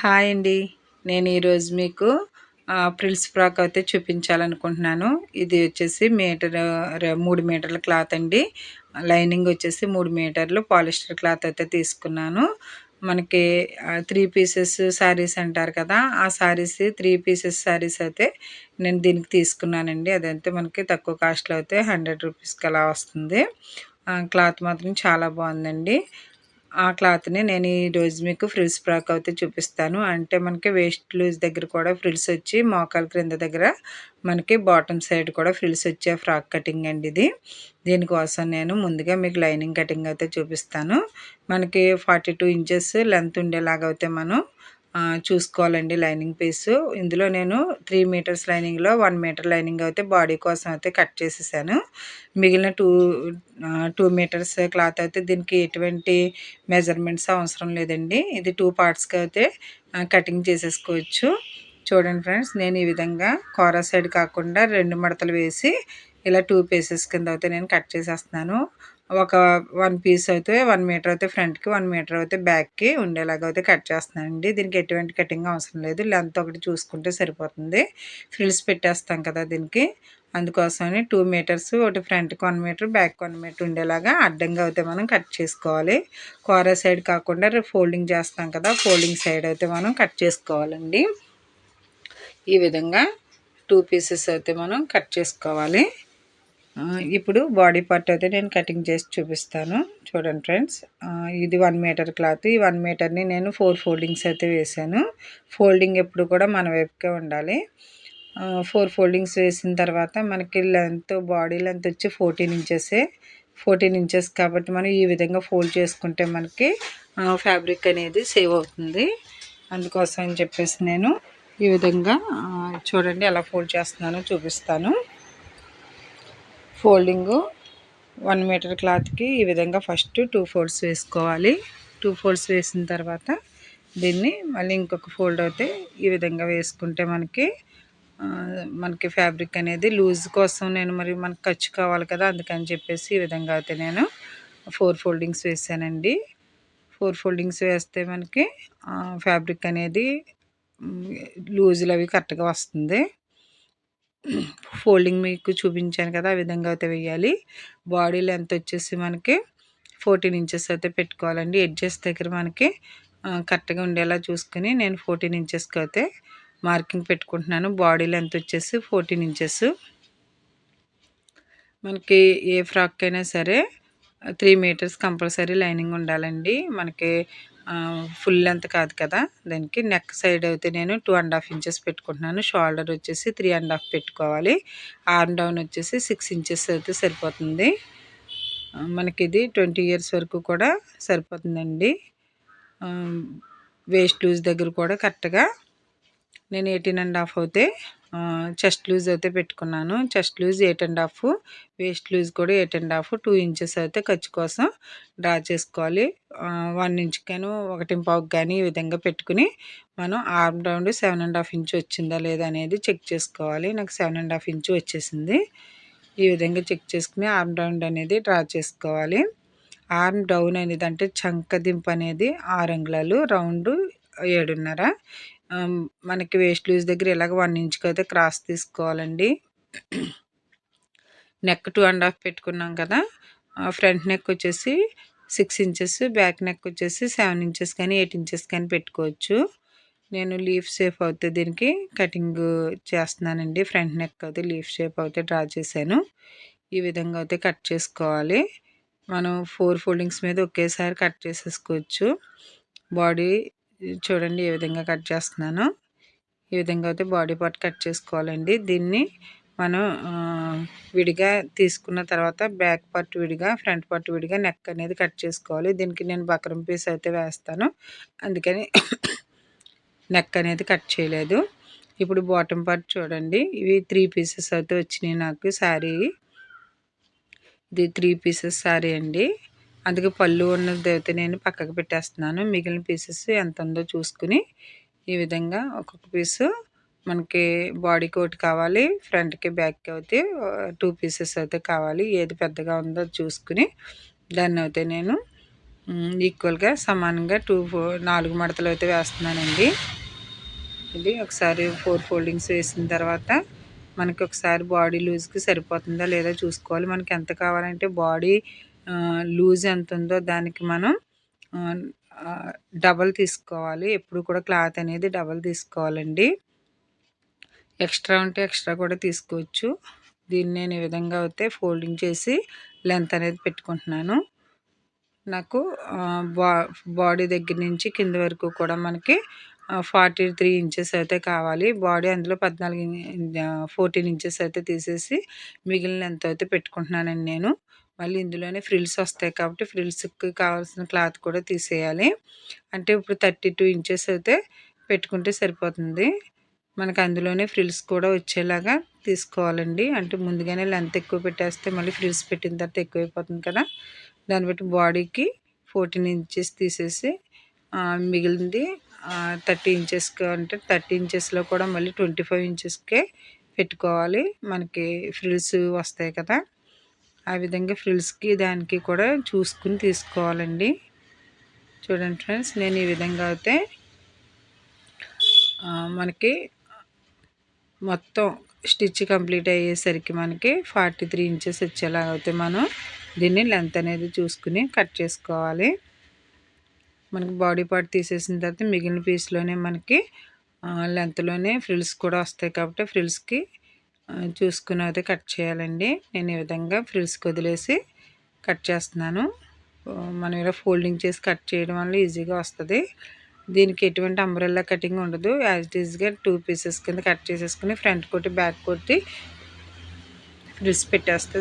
Hi అండి. నేను ఈరోజు మీకు ఫ్రిల్స్ ఫ్రాక్ అయితే చూపించాలనుకుంటున్నాను. ఇది వచ్చేసి 3 మీటర్ల క్లాత్ అండి. లైనింగ్ వచ్చేసి 3 మీటర్లు పాలిస్టర్ క్లాత్ అయితే తీసుకున్నాను. మనకి 3 పీసెస్ శారీస్ అంటారు కదా! ఆ శారీస్ 3 పీసెస్ శారీస్ అయితే నేను దీనికి తీసుకున్నానండి. అదైతే మనకి తక్కువ కాస్ట్‌లో అయితే రూ. 100కి అలా వస్తుంది. క్లాత్ మాత్రం చాలా బాగుందండి. ఆ క్లాత్‌ని నేను ఈరోజు మీకు ఫ్రిల్స్ ఫ్రాక్ అయితే చూపిస్తాను. అంటే మనకి వేస్ట్ లూజ్ దగ్గర కూడా ఫ్రిల్స్ వచ్చి మోకాలు క్రింద దగ్గర మనకి బాటమ్ సైడ్ కూడా ఫ్రిల్స్ వచ్చే ఫ్రాక్ కటింగ్ అండి ఇది. దీనికోసం నేను ముందుగా మీకు లైనింగ్ కటింగ్ అయితే చూపిస్తాను. మనకి 42 ఇంచెస్ లెంత్ ఉండేలాగా అయితే మనం చూసుకోవాలండి లైనింగ్ పీసు. ఇందులో నేను 3 మీటర్స్ లైనింగ్‌లో 1 మీటర్ లైనింగ్ అయితే బాడీ కోసం అయితే కట్ చేసేసాను. మిగిలిన 2 మీటర్స్ క్లాత్ అయితే దీనికి ఎటువంటి మెజర్మెంట్స్ అవసరం లేదండి. ఇది 2 పార్ట్స్‌గా అయితే కటింగ్ చేసేసుకోవచ్చు. చూడండి ఫ్రెండ్స్, నేను ఈ విధంగా కోరా సైడ్ కాకుండా 2 మడతలు వేసి ఇలా 2 పీసెస్ కింద అయితే నేను కట్ చేసేస్తున్నాను. ఒక 1 పీస్ అయితే 1 మీటర్ అయితే ఫ్రంట్‌కి, 1 మీటర్ అయితే బ్యాక్‌కి ఉండేలాగా అయితే కట్ చేస్తున్నానండి. దీనికి ఎటువంటి కటింగ్ అవసరం లేదు. లెంత్ ఒకటి చూసుకుంటే సరిపోతుంది. ఫ్రిల్స్ పెట్టేస్తాం కదా దీనికి. అందుకోసమని 2 మీటర్స్ ఒకటి ఫ్రంట్‌కి 1 మీటర్, బ్యాక్‌కి 1 మీటర్ ఉండేలాగా అడ్డంగా అయితే మనం కట్ చేసుకోవాలి. కోరా సైడ్ కాకుండా ఫోల్డింగ్ చేస్తాం కదా! ఫోల్డింగ్ సైడ్ అయితే మనం కట్ చేసుకోవాలండి. ఈ విధంగా 2 పీసెస్ అయితే మనం కట్ చేసుకోవాలి. ఇప్పుడు బాడీ పార్ట్ అయితే నేను కటింగ్ చేసి చూపిస్తాను. చూడండి ఫ్రెండ్స్, ఇది 1 మీటర్ క్లాత్. ఈ 1 మీటర్‌ని నేను 4 ఫోల్డింగ్స్ అయితే వేశాను. ఫోల్డింగ్ ఎప్పుడు కూడా మన వైపుకే ఉండాలి. 4 ఫోల్డింగ్స్ వేసిన తర్వాత మనకి బాడీ లెంత్ వచ్చి 14 ఇంచెసే. 14 ఇంచెస్ కాబట్టి మనం ఈ విధంగా ఫోల్డ్ చేసుకుంటే మనకి ఫ్యాబ్రిక్ అనేది సేవ్ అవుతుంది. అందుకోసం అని చెప్పేసి నేను ఈ విధంగా చూడండి ఎలా ఫోల్డ్ చేస్తున్నానో చూపిస్తాను. ఫోల్డింగు 1 మీటర్ క్లాత్‌కి ఈ విధంగా ఫస్ట్ 2 ఫోల్డ్స్ వేసుకోవాలి. 2 ఫోల్డ్స్ వేసిన తర్వాత దీన్ని మళ్ళీ ఇంకొక ఫోల్డ్ అయితే ఈ విధంగా వేసుకుంటే మనకి ఫ్యాబ్రిక్ అనేది లూజ్ కోసం నేను మనకు ఖర్చు కావాలి కదా! అందుకని చెప్పేసి ఈ విధంగా అయితే నేను 4 ఫోల్డింగ్స్ వేసానండి. 4 ఫోల్డింగ్స్ వేస్తే మనకి ఫ్యాబ్రిక్ అనేది లూజులు అవి కరెక్ట్‌గా వస్తుంది. ఫోల్డింగ్ మీకు చూపించాను కదా! ఆ విధంగా అయితే వేయాలి. బాడీ లెంత్ వచ్చేసి మనకి 14 ఇంచెస్ అయితే పెట్టుకోవాలండి. ఎడ్జెస్ దగ్గర మనకి కరెక్ట్‌గా ఉండేలా చూసుకొని నేను 14 ఇంచెస్‌కి అయితే మార్కింగ్ పెట్టుకుంటున్నాను. బాడీ లెంత్ వచ్చేసి 14 ఇంచెస్. మనకి ఏ ఫ్రాక్ అయినా సరే 3 మీటర్స్ కంపల్సరీ లైనింగ్ ఉండాలండి. మనకి ఫుల్ లెంత్ కాదు కదా! దానికి నెక్ సైడ్ అయితే నేను 2½ ఇంచెస్ పెట్టుకుంటున్నాను. షోల్డర్ వచ్చేసి 3½ పెట్టుకోవాలి. ఆర్మ్ డౌన్ వచ్చేసి 6 ఇంచెస్ అయితే సరిపోతుంది. మనకిది 20 ఇయర్స్ వరకు కూడా సరిపోతుందండి. వేస్ట్ లూజ్ దగ్గర కూడా కరెక్ట్‌గా నేను 18½ అయితే చెస్ట్ లూజ్ అయితే పెట్టుకున్నాను. చెస్ట్ లూజ్ 8½ వేస్ట్ లూజ్ కూడా 8½ 2 ఇంచెస్ అయితే ఖర్చు కోసం డ్రా చేసుకోవాలి. 1 ఇంచ్‌కి గాను 1.25 కానీ ఈ విధంగా పెట్టుకుని మనం ఆర్మ్ రౌండ్ 7½ ఇంచ్ వచ్చిందా లేదా అనేది చెక్ చేసుకోవాలి. నాకు 7½ ఇంచ్ వచ్చేసింది. ఈ విధంగా చెక్ చేసుకుని ఆర్మ్ రౌండ్ అనేది డ్రా చేసుకోవాలి. ఆర్మ్ డౌన్ అనేది అంటే చంక దింపు అనేది 6 అంగుళాలు, రౌండ్ 7.5. మనకి వేస్ట్ లూజ్ దగ్గర ఇలాగ 1 ఇంచ్‌కి అయితే క్రాస్ తీసుకోవాలండి. నెక్ 2½ పెట్టుకున్నాం కదా! ఫ్రంట్ నెక్ వచ్చేసి 6 ఇంచెస్, బ్యాక్ నెక్ వచ్చేసి 7 ఇంచెస్ కానీ 8 ఇంచెస్ కానీ పెట్టుకోవచ్చు. నేను లీఫ్ షేప్ అయితే దీనికి కటింగ్ చేస్తున్నానండి. ఫ్రంట్ నెక్ అయితే లీఫ్ షేప్ అయితే డ్రా చేశాను. ఈ విధంగా అయితే కట్ చేసుకోవాలి. మనం 4 ఫోల్డింగ్స్ మీద ఒకేసారి కట్ చేసేసుకోవచ్చు. బాడీ చూడండి ఏ విధంగా కట్ చేస్తున్నానో. ఈ విధంగా అయితే బాడీ పార్ట్ కట్ చేసుకోవాలండి. దీన్ని మనం విడిగా తీసుకున్న తర్వాత బ్యాక్ పార్ట్ విడిగా, ఫ్రంట్ పార్ట్ విడిగా నెక్ అనేది కట్ చేసుకోవాలి. దీనికి నేను బక్రం పీస్ అయితే వేస్తాను. అందుకని నెక్ అనేది కట్ చేయలేదు. ఇప్పుడు బాటమ్ పార్ట్ చూడండి. ఇవి 3 పీసెస్ అయితే వచ్చినాయి నాకు శారీ. ఇది 3 పీసెస్ శారీ అండి. అందుకే పళ్ళు ఉన్నది అయితే నేను పక్కకు పెట్టేస్తున్నాను. మిగిలిన పీసెస్ ఎంత ఉందో చూసుకుని ఈ విధంగా ఒక్కొక్క పీసు మనకి బాడీకి ఒకటి కావాలి, ఫ్రంట్‌కి బ్యాక్‌కి అయితే 2 పీసెస్ అయితే కావాలి. ఏది పెద్దగా ఉందో చూసుకుని దాన్ని అయితే నేను ఈక్వల్గా సమానంగా 4 మడతలు అయితే వేస్తున్నానండి. ఇది ఒకసారి 4 ఫోల్డింగ్స్ వేసిన తర్వాత మనకి ఒకసారి బాడీ లూజ్కి సరిపోతుందా లేదా చూసుకోవాలి. మనకి ఎంత కావాలంటే బాడీ లూజ్ ఎంత ఉందో దానికి మనం డబల్ తీసుకోవాలి. ఎప్పుడు కూడా క్లాత్ అనేది డబల్ తీసుకోవాలండి. ఎక్స్ట్రా ఉంటే ఎక్స్ట్రా కూడా తీసుకోవచ్చు. దీన్ని నేను ఈ విధంగా అయితే ఫోల్డింగ్ చేసి లెంత్ అనేది పెట్టుకుంటున్నాను. నాకు బాడీ దగ్గర నుంచి కింద వరకు కూడా మనకి 43 ఇంచెస్ అయితే కావాలి. బాడీ అందులో 14 ఇంచెస్ అయితే తీసేసి మిగిలిన లెంత్ అయితే పెట్టుకుంటున్నానండి నేను. మళ్ళీ ఇందులోనే ఫ్రిల్స్ వస్తాయి కాబట్టి ఫ్రిల్స్కి కావాల్సిన క్లాత్ కూడా తీసేయాలి. అంటే ఇప్పుడు 32 ఇంచెస్ అయితే పెట్టుకుంటే సరిపోతుంది. మనకు అందులోనే ఫ్రిల్స్ కూడా వచ్చేలాగా తీసుకోవాలండి. అంటే ముందుగానే లెంత్ ఎక్కువ పెట్టేస్తే మళ్ళీ ఫ్రిల్స్ పెట్టిన తర్వాత ఎక్కువైపోతుంది కదా. దాన్ని బట్టి బాడీకి 14 ఇంచెస్ తీసేసి మిగిలింది 30 ఇంచెస్కి అంటే 30 ఇంచెస్లో కూడా మళ్ళీ 25 ఇంచెస్కే పెట్టుకోవాలి. మనకి ఫ్రిల్స్ వస్తాయి కదా, ఆ విధంగా ఫ్రిల్స్కి దానికి కూడా చూసుకుని తీసుకోవాలండి. చూడండి ఫ్రెండ్స్, నేను ఈ విధంగా అయితే మనకి మొత్తం స్టిచ్ కంప్లీట్ అయ్యేసరికి మనకి 43 ఇంచెస్ వచ్చేలాగా అయితే మనం దీన్ని లెంత్ అనేది చూసుకుని కట్ చేసుకోవాలి. మనకి బాడీ పార్ట్ తీసేసిన తర్వాత మిగిలిన పీస్లోనే మనకి లెంత్లోనే ఫ్రిల్స్ కూడా వస్తాయి కాబట్టి ఫ్రిల్స్కి చూసుకుని అయితే కట్ చేయాలండి. నేను ఈ విధంగా ఫ్రిల్స్కి వదిలేసి కట్ చేస్తున్నాను. మనం ఇలా ఫోల్డింగ్ చేసి కట్ చేయడం వల్ల ఈజీగా వస్తుంది. దీనికి ఎటువంటి అంబ్రెల్లా కటింగ్ ఉండదు. యాజ్ ఇట్ ఈజ్గా 2 పీసెస్ కింద కట్ చేసేసుకుని ఫ్రంట్ కొట్టి బ్యాక్ కొట్టి ఫ్రిల్స్ పెట్టేస్తే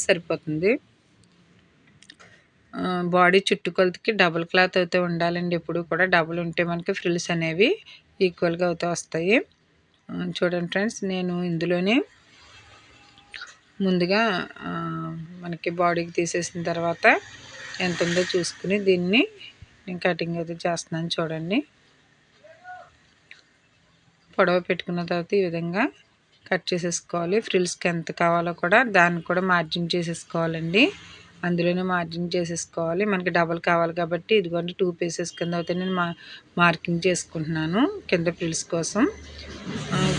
సరిపోతుంది. బాడీ చుట్టుకొలతకి డబుల్ క్లాత్ అయితే ఉండాలండి. ఎప్పుడు కూడా డబుల్ ఉంటే మనకి ఫ్రిల్స్ అనేవి ఈక్వల్గా అయితే వస్తాయి. చూడండి ఫ్రెండ్స్, నేను ఇందులోనే ముందుగా మనకి బాడీకి తీసేసిన తర్వాత ఎంత ఉందో చూసుకుని దీన్ని నేను కటింగ్ అయితే చేస్తున్నాను. చూడండి, పొడవ పెట్టుకున్న తర్వాత ఈ విధంగా కట్ చేసేసుకోవాలి. ఫ్రిల్స్కి ఎంత కావాలో కూడా దాన్ని కూడా మార్జిన్ చేసేసుకోవాలండి. అందులోనే మార్జిన్ చేసేసుకోవాలి. మనకి డబల్ కావాలి కాబట్టి ఇదిగోండి 2 పీసెస్ కింద అయితే నేను మార్కింగ్ చేసుకుంటున్నాను కింద ఫ్రిల్స్ కోసం.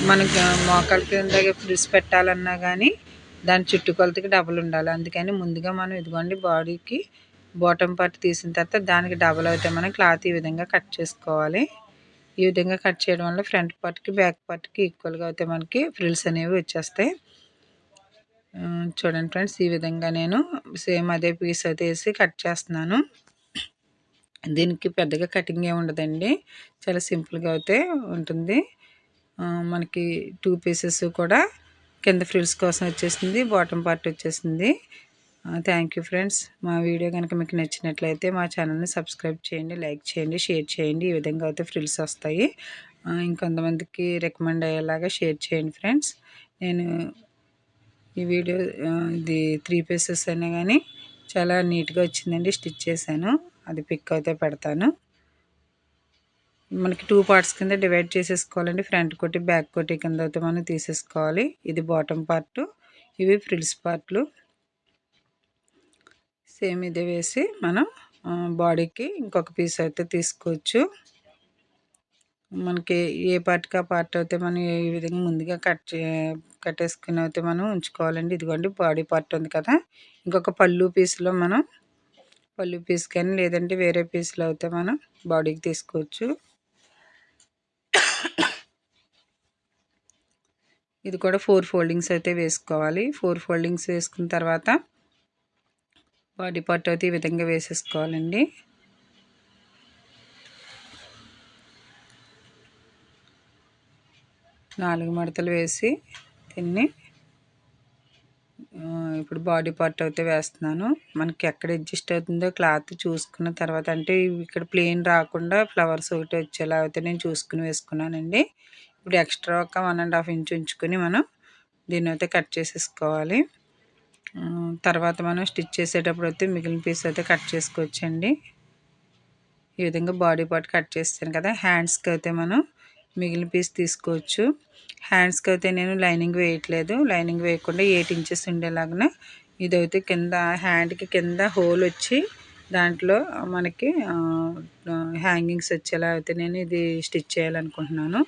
మనకి మోకాల కింద ఫ్రిల్స్ పెట్టాలన్నా కానీ దాని చుట్టుకొలతకి డబల్ ఉండాలి. అందుకని ముందుగా మనం ఇదిగోండి బాడీకి బాటమ్ పార్ట్ తీసిన తర్వాత దానికి డబల్ అయితే మనం క్లాత్ ఈ విధంగా కట్ చేసుకోవాలి. ఈ విధంగా కట్ చేయడం వల్ల ఫ్రంట్ పార్ట్కి బ్యాక్ పార్ట్కి ఈక్వల్గా అయితే మనకి ఫ్రిల్స్ అనేవి వచ్చేస్తాయి. చూడండి ఫ్రెండ్స్, ఈ విధంగా నేను సేమ్ అదే పీస్ అయితే వేసి కట్ చేస్తున్నాను. దీనికి పెద్దగా కటింగ్ ఏమి ఉండదండి, చాలా సింపుల్గా అయితే ఉంటుంది. మనకి 2 పీసెస్ కూడా కింద ఫ్రిల్స్ కోసం వచ్చేసింది, బాటమ్ పార్ట్ వచ్చేసింది. Thank you friends. మా వీడియో కనుక మీకు నచ్చినట్లయితే మా ఛానల్ని సబ్స్క్రైబ్ చేయండి, లైక్ చేయండి, షేర్ చేయండి. ఈ విధంగా అయితే ఫ్రిల్స్ వస్తాయి. ఇంకొంతమందికి రికమెండ్ అయ్యేలాగా షేర్ చేయండి ఫ్రెండ్స్. నేను ఈ వీడియో ఇది 3 పీసెస్ అయినా కానీ చాలా నీట్గా వచ్చిందండి. స్టిచ్ చేశాను, అది పిక్ అయితే పెడతాను. మనకి 2 పార్ట్స్ కింద డివైడ్ చేసేసుకోవాలండి. ఫ్రంట్ కొట్టి బ్యాక్ కొట్టి కింద అయితే మనం తీసేసుకోవాలి. ఇది బాటమ్ పార్ట్, ఇవి ఫ్రిల్స్ పార్ట్లు. సేమ్ ఇదే వేసి మనం బాడీకి ఇంకొక పీస్ అయితే తీసుకోవచ్చు. మనకి ఏ పార్ట్కి ఆ పార్ట్ అయితే మనం ఈ విధంగా ముందుగా కట్టేసుకుని అయితే మనం ఉంచుకోవాలండి. ఇదిగోండి బాడీ పార్ట్ ఉంది కదా, ఇంకొక పళ్ళు పీస్లో మనం పళ్ళు పీస్ కానీ లేదంటే వేరే పీస్లో అయితే మనం బాడీకి తీసుకోవచ్చు. ఇది కూడా 4 ఫోల్డింగ్స్ అయితే వేసుకోవాలి. 4 ఫోల్డింగ్స్ వేసుకున్న తర్వాత బాడీ పార్ట్ అయితే ఈ విధంగా వేసేసుకోవాలండి. నాలుగు మడతలు వేసి దీన్ని ఇప్పుడు బాడీ పార్ట్ అయితే వేస్తున్నాను. మనకి ఎక్కడ అడ్జస్ట్ అవుతుందో క్లాత్ చూసుకున్న తర్వాత, అంటే ఇక్కడ ప్లెయిన్ రాకుండా ఫ్లవర్స్ ఒకటి వచ్చేలా అయితే నేను చూసుకుని వేసుకున్నానండి. ఇప్పుడు ఎక్స్ట్రా ఒక 1.5 ఇంచ్ ఉంచుకొని మనం దీన్ని అయితే కట్ చేసేసుకోవాలి. తర్వాత మనం స్టిచ్ చేసేటప్పుడు అయితే మిగిలిన పీస్ అయితే కట్ చేసుకోవచ్చండి. ఈ విధంగా బాడీ పార్ట్ కట్ చేస్తాను కదా, హ్యాండ్స్కి అయితే మనం మిగిలిన పీస్ తీసుకోవచ్చు. హ్యాండ్స్కి అయితే నేను లైనింగ్ వేయట్లేదు. లైనింగ్ వేయకుండా 8 ఇంచెస్ ఉండేలాగా ఇదైతే కింద హ్యాండ్కి కింద హోల్ వచ్చి దాంట్లో మనకి హ్యాంగింగ్స్ వచ్చేలా అయితే నేను ఇది స్టిచ్ చేయాలనుకుంటున్నాను.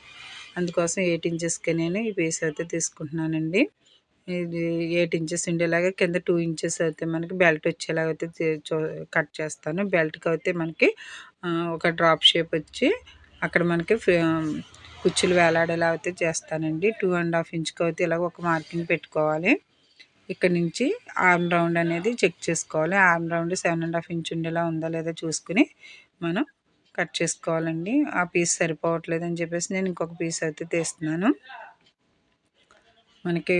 అందుకోసం 8 ఇంచెస్కి నేను ఈ పీస్ అయితే తీసుకుంటున్నానండి. ఇది 8 ఇంచెస్ ఉండేలాగా కింద 2 ఇంచెస్ అయితే మనకి బెల్ట్ వచ్చేలాగా అయితే కట్ చేస్తాను. బెల్ట్కి అయితే మనకి ఒక డ్రాప్ షేప్ వచ్చి అక్కడ మనకి కుచ్చులు వేలాడేలా అయితే చేస్తానండి. 2.5 ఇంచ్కి అయితే ఇలాగ ఒక మార్కింగ్ పెట్టుకోవాలి. ఇక్కడ నుంచి ఆర్మ్ రౌండ్ అనేది చెక్ చేసుకోవాలి. ఆర్మ్ రౌండ్ 7.5 ఇంచ్ ఉండేలా ఉందా లేదా చూసుకుని మనం కట్ చేసుకోవాలండి. ఆ పీస్ సరిపోవట్లేదు అని చెప్పేసి నేను ఇంకొక పీస్ అయితే తీస్తున్నాను. మనకి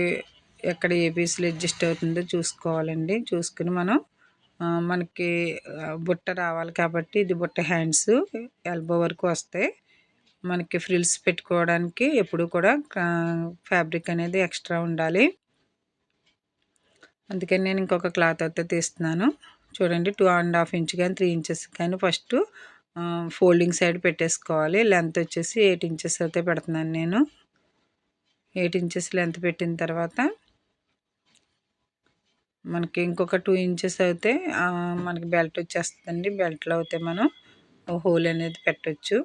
ఎక్కడ ఏ పీస్లో అడ్జస్ట్ అవుతుందో చూసుకోవాలండి. చూసుకుని మనం మనకి బుట్ట రావాలి కాబట్టి ఇది బుట్ట హ్యాండ్స్ ఎల్బో వరకు వస్తాయి. మనకి ఫ్రిల్స్ పెట్టుకోవడానికి ఎప్పుడు కూడా ఫ్యాబ్రిక్ అనేది ఎక్స్ట్రా ఉండాలి. అందుకని నేను ఇంకొక క్లాత్ అయితే తీస్తున్నాను. చూడండి 2.5 ఇంచ్ కానీ 3 ఇంచెస్ కానీ ఫస్ట్ ఫోల్డింగ్ సైడ్ పెట్టేసుకోవాలి. లెంత్ వచ్చేసి 8 ఇంచెస్ అయితే పెడుతున్నాను నేను. 8 ఇంచెస్ లెంత్ పెట్టిన తర్వాత మనకి ఇంకొక 2 ఇంచెస్ అయితే మనకి బెల్ట్ వచ్చేస్తుందండి. బెల్ట్లో అయితే మనం హోల్ అనేది పెట్టవచ్చు.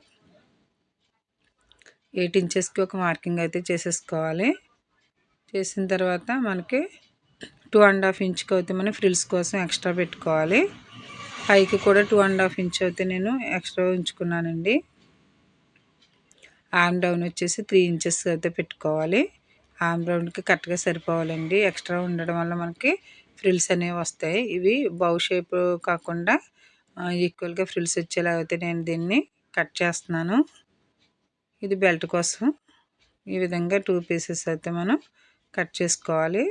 8 ఇంచెస్కి ఒక మార్కింగ్ అయితే చేసేసుకోవాలి. చేసిన తర్వాత మనకి 2.5 ఇంచ్కి అయితే మనం ఫ్రిల్స్ కోసం ఎక్స్ట్రా పెట్టుకోవాలి. పైకి కూడా 2.5 ఇంచ్ అయితే నేను ఎక్స్ట్రా ఉంచుకున్నానండి. ఆర్మ్ డౌన్ వచ్చేసి 3 ఇంచెస్ అయితే పెట్టుకోవాలి. ఆర్మ్ రౌండ్కి కరెక్ట్గా సరిపోవాలండి. ఎక్స్ట్రా ఉండడం వల్ల మనకి ఫ్రిల్స్ అనేవి వస్తాయి. ఇవి బౌ షేప్ కాకుండా ఈక్వల్గా ఫ్రిల్స్ వచ్చేలా అయితే నేను దీన్ని కట్ చేస్తున్నాను. ఇది బెల్ట్ కోసం ఈ విధంగా 2 పీసెస్ అయితే మనం కట్ చేసుకోవాలి.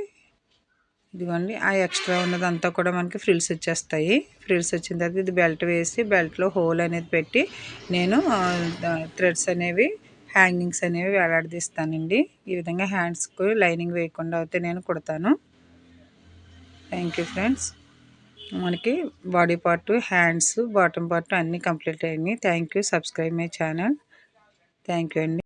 ఇదిగోండి ఆ ఎక్స్ట్రా ఉన్నదంతా కూడా మనకి ఫ్రిల్స్ వచ్చేస్తాయి. ఫ్రిల్స్ వచ్చిన తర్వాత ఇది బెల్ట్ వేసి బెల్ట్లో హోల్ అనేది పెట్టి నేను థ్రెడ్స్ అనేవి హ్యాంగింగ్స్ అనేవి వేలాడదీస్తానండి. ఈ విధంగా హ్యాండ్స్కి లైనింగ్ వేయకుండా అయితే నేను కుడతాను. Thank you friends. మనకి body part, hands, bottom part అన్నీ కంప్లీట్ అయినాయి. Thank you. Subscribe my channel. Thank you అండి.